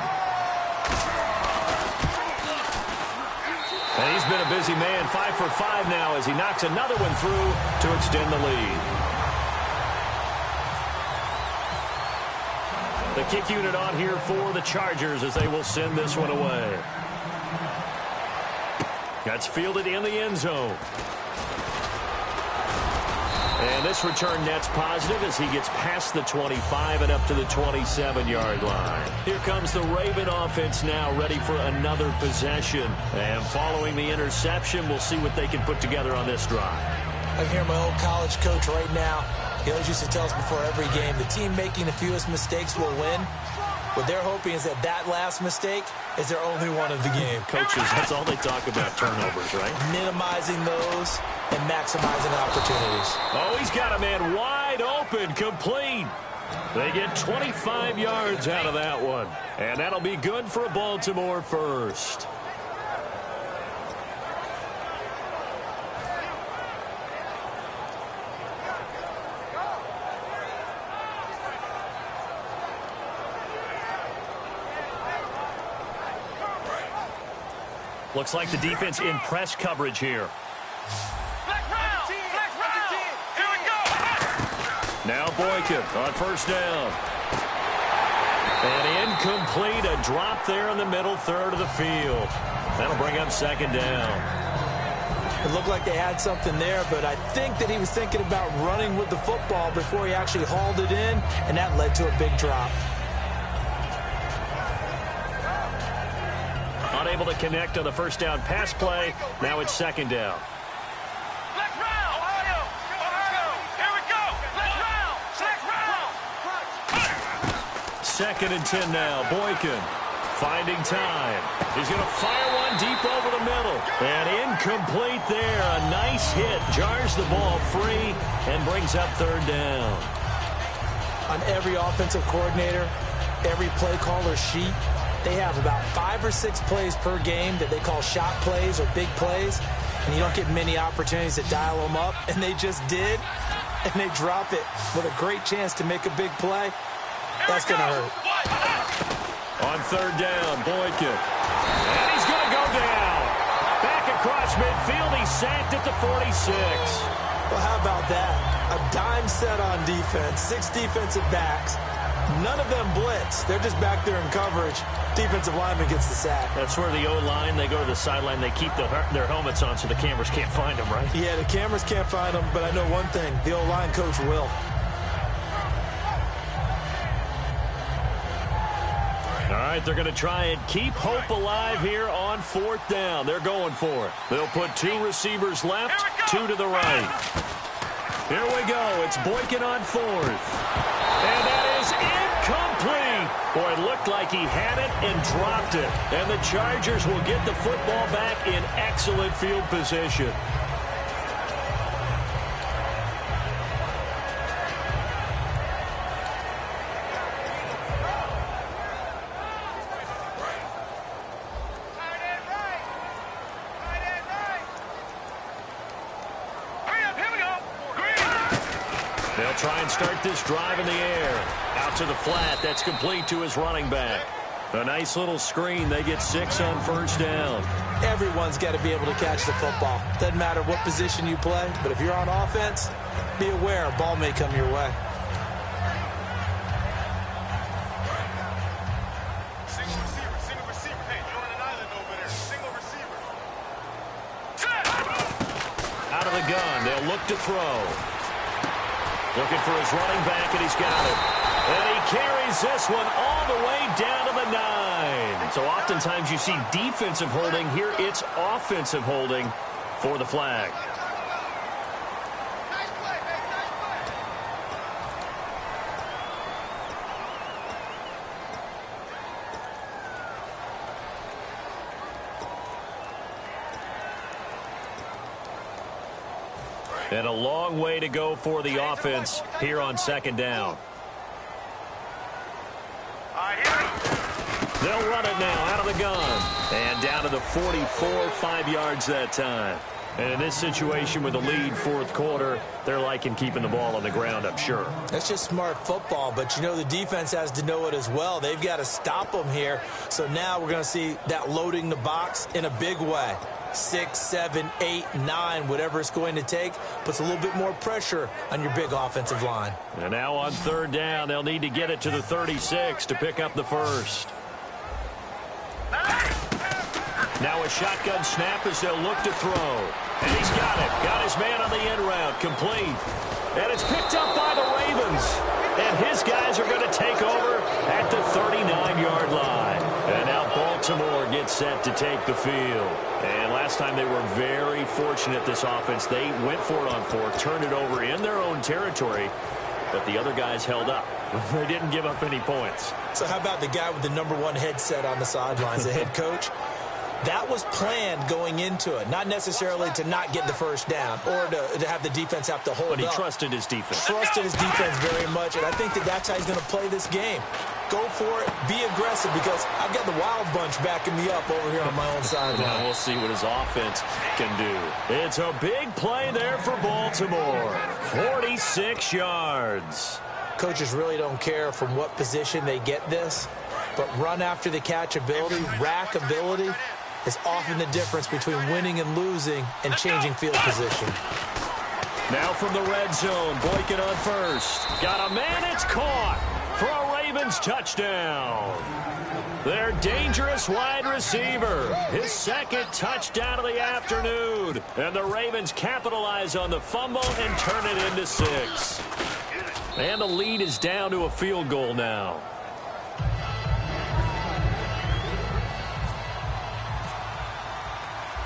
And he's been a busy man, 5 for 5 now as he knocks another one through to extend the lead. The kick unit on here for the Chargers as they will send this one away. That's fielded in the end zone. And this return net's positive as he gets past the 25 and up to the 27-yard line. Here comes the Raven offense now ready for another possession. And following the interception, we'll see what they can put together on this drive. I hear my old college coach right now. He always used to tell us before every game, the team making the fewest mistakes will win. What they're hoping is that last mistake is their only one of the game. Coaches, that's all they talk about, turnovers, right? Minimizing those and maximizing opportunities. Oh, he's got a man wide open, complete. They get 25 yards out of that one. And that'll be good for a Baltimore first. Looks like the defense in press coverage here. Now Boykin on first down. And incomplete, a drop there in the middle third of the field. That'll bring up second down. It looked like they had something there, but I think that he was thinking about running with the football before he actually hauled it in, and that led to a big drop. Unable to connect on the first down pass play. Now it's second down. 2nd and 10 now. Boykin finding time. He's going to fire one deep over the middle. And incomplete there. A nice hit. Jars the ball free and brings up 3rd down. On every offensive coordinator, every play caller sheet, they have about 5 or 6 plays per game that they call shot plays or big plays, and you don't get many opportunities to dial them up, and they just did, and they drop it with a great chance to make a big play. That's going to hurt. On 3rd down, Boykin. And he's going to go down. Back across midfield, he's sacked at the 46. Well, how about that? A dime set on defense, 6 defensive backs. None of them blitz. They're just back there in coverage. Defensive lineman gets the sack. That's where the O-line, they go to the sideline, they keep their helmets on so the cameras can't find them, right? Yeah, the cameras can't find them, but I know one thing. The O-line coach will. All right, they're going to try and keep hope alive here on 4th down. They're going for it. They'll put 2 receivers left, 2 to the right. Here we go. It's Boykin on 4th. And that is incomplete. Boy, it looked like he had it and dropped it. And the Chargers will get the football back in excellent field position. They'll try and start this drive in the air. Out to the flat. That's complete to his running back. A nice little screen. They get 6 on 1st down. Everyone's got to be able to catch the football. Doesn't matter what position you play, but if you're on offense, be aware a ball may come your way. Single receiver. Hey, you're on an island over there. Single receiver. Out of the gun. They'll look to throw. Looking for his running back, and he's got it. And he carries this one all the way down to the 9. So oftentimes you see defensive holding. Here it's offensive holding for the flag. Nice play, baby. Nice play. And a long way to go for the offense here on 2nd down. They'll run it now out of the gun. And down to the 44, 5 yards that time. And in this situation with a lead 4th quarter, they're liking keeping the ball on the ground, I'm sure. That's just smart football, but you know the defense has to know it as well. They've got to stop them here. So now we're going to see that loading the box in a big way. 6, 7, 8, 9, whatever it's going to take, puts a little bit more pressure on your big offensive line. And now on 3rd down, they'll need to get it to the 36 to pick up the 1st. Now a shotgun snap as they'll look to throw. And he's got it. Got his man on the end route. Complete. And it's picked up by the Ravens. And his guys are going to take over at the 39-yard line. And now Baltimore gets set to take the field. And last time they were very fortunate, this offense. They went for it on 4th, turned it over in their own territory, but the other guys held up. They didn't give up any points. So how about the guy with the #1 headset on the sidelines, the head coach? That was planned going into it, not necessarily to not get the 1st down or to have the defense have to hold up. But he trusted his defense. Trusted his defense very much, and I think that's how he's going to play this game. Go for it, be aggressive, because I've got the wild bunch backing me up over here on my own sideline. Now we'll see what his offense can do. It's a big play there for Baltimore. 46 yards. Coaches really don't care from what position they get this, but run after the catch ability, rack ability, is often the difference between winning and losing and changing field position. Now from the red zone, Boykin on 1st. Got a man, it's caught for a Ravens touchdown. Their dangerous wide receiver, his 2nd touchdown of the afternoon. And the Ravens capitalize on the fumble and turn it into 6. And the lead is down to a field goal now.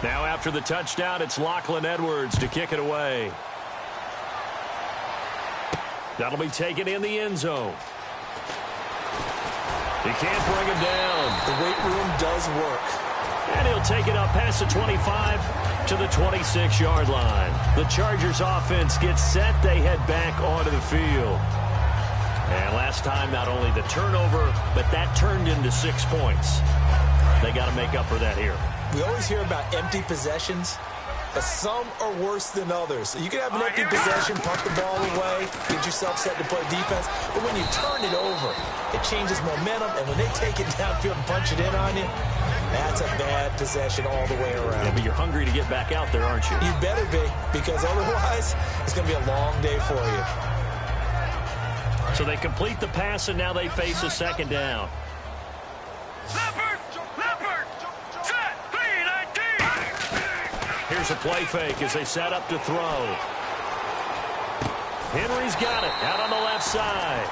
Now after the touchdown, it's Lachlan Edwards to kick it away. That'll be taken in the end zone. He can't bring him down. The weight room does work. And he'll take it up past the 25 to the 26-yard line. The Chargers offense gets set. They head back onto the field. And last time, not only the turnover, but that turned into 6 points. They got to make up for that here. We always hear about empty possessions, but some are worse than others. So you can have an empty possession, punt the ball away, get yourself set to play defense. But when you turn it over, it changes momentum. And when they take it downfield and punch it in on you, that's a bad possession all the way around. Yeah, but you're hungry to get back out there, aren't you? You better be, because otherwise it's going to be a long day for you. So they complete the pass, and now they face a second down. Leopard, set, 3-19. Here's a play fake as they set up to throw. Henry's got it out on the left side.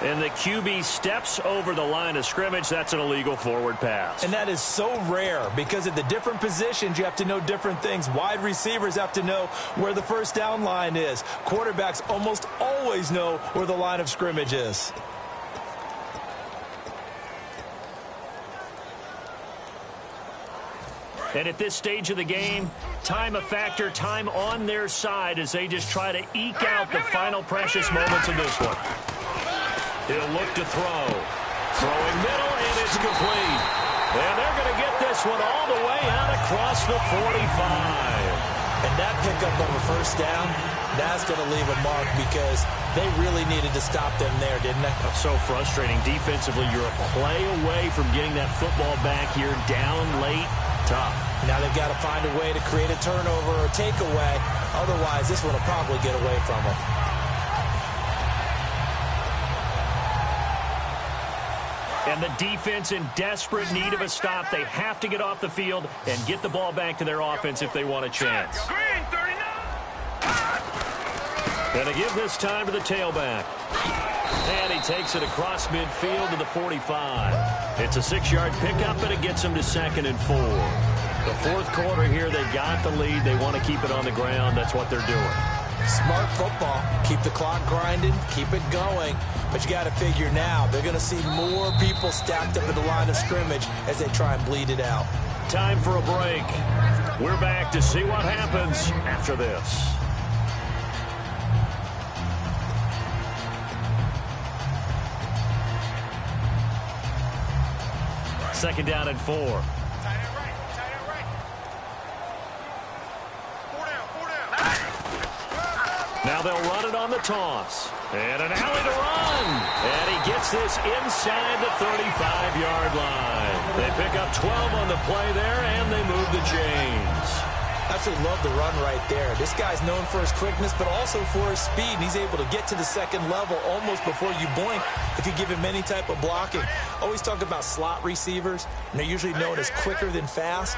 And the QB steps over the line of scrimmage. That's an illegal forward pass. And that is so rare because at the different positions, you have to know different things. Wide receivers have to know where the first down line is. Quarterbacks almost always know where the line of scrimmage is. And at this stage of the game, time a factor, time on their side as they just try to eke out the final precious moments of this one. He'll look to throw. Throwing middle, and it's complete. And they're going to get this one all the way out across the 45. And that pickup on the first down, that's going to leave a mark because they really needed to stop them there, didn't they? That's so frustrating. Defensively, you're a play away from getting that football back here down late. Tough. Now they've got to find a way to create a turnover or takeaway. Otherwise, this one will probably get away from them. And the defense in desperate need of a stop. They have to get off the field and get the ball back to their offense if they want a chance. Green, 39. Gonna give this time to the tailback. And he takes it across midfield to the 45. It's a 6-yard pickup, and it gets him to 2nd and 4. The fourth quarter here, they've got the lead. They want to keep it on the ground. That's what they're doing. Smart football. Keep the clock grinding. Keep it going. But you got to figure now, they're going to see more people stacked up at the line of scrimmage as they try and bleed it out. Time for a break. We're back to see what happens after this. Second down and 4. Tight end right. Four down. Now they'll run it on the toss. And an alley to run. And he gets this inside the 35-yard line. They pick up 12 on the play there, and they move the chains. Absolutely love the run right there. This guy's known for his quickness, but also for his speed. And he's able to get to the second level almost before you blink if you give him any type of blocking. Always talk about slot receivers, and they're usually known as quicker than fast.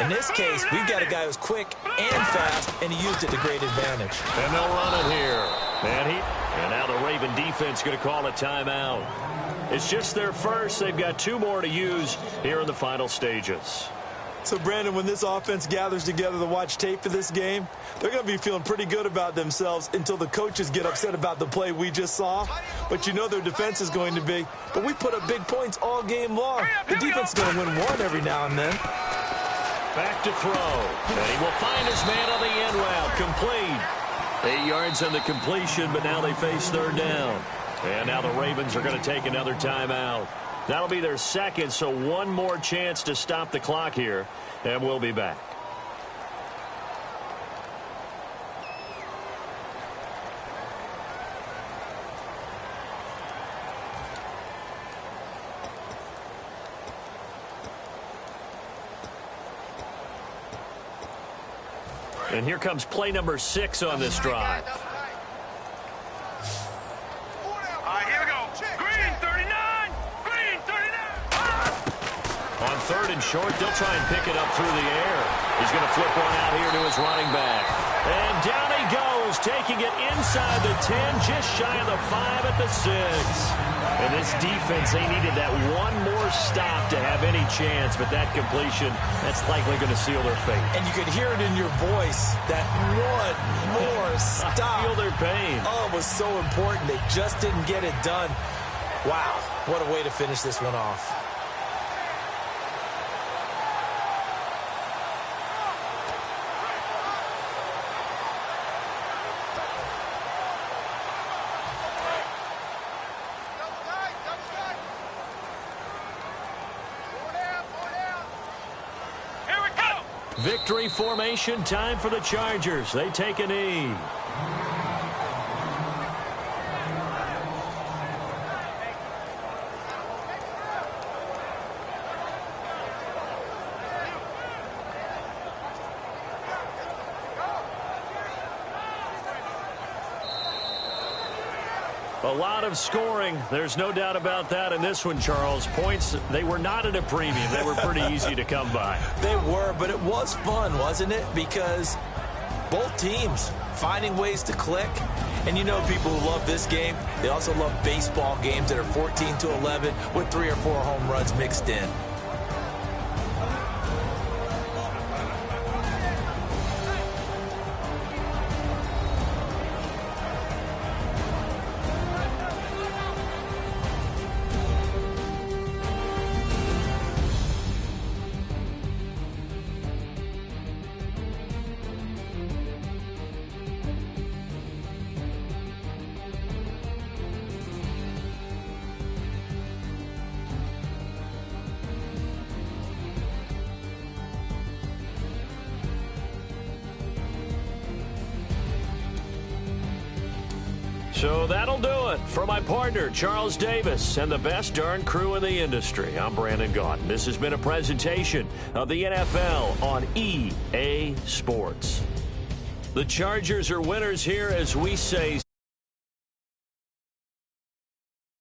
In this case, we've got a guy who's quick and fast, and he used it to great advantage. And they'll run it here. And now the Raven defense going to call a timeout. It's just their first. They've got 2 more to use here in the final stages. So, Brandon, when this offense gathers together to watch tape for this game, they're going to be feeling pretty good about themselves until the coaches get upset about the play we just saw. But you know their defense is going to be. But we put up big points all game long. The defense is going to win one every now and then. Back to throw. And he will find his man on the end route. Complete. 8 yards on the completion, but now they face third down. And now the Ravens are going to take another timeout. That'll be their second, so one more chance to stop the clock here, and we'll be back. And here comes play number 6 on this drive. Here we go. Green, 39. Green, 39. On third and short, they'll try and pick it up through the air. He's going to flip one out here to his running back. And down he goes Chargers taking it inside the 10, just shy of the 5 at the 6. And this defense, they needed that one more stop to have any chance, but that completion, that's likely going to seal their fate. And you could hear it in your voice, that one more stop. I feel their pain. Oh, it was so important. They just didn't get it done. Wow, what a way to finish this one off. Victory formation, time for the Chargers. They take a knee. A lot of scoring. There's no doubt about that in this one, Charles. Points, they were not at a premium. They were pretty easy to come by. They were, but it was fun, wasn't it? Because both teams finding ways to click. And you know people who love this game, they also love baseball games that are 14-11 with 3 or 4 home runs mixed in. So that'll do it for my partner, Charles Davis, and the best darn crew in the industry. I'm Brandon Gaudin. This has been a presentation of the NFL on EA Sports. The Chargers are winners here as we say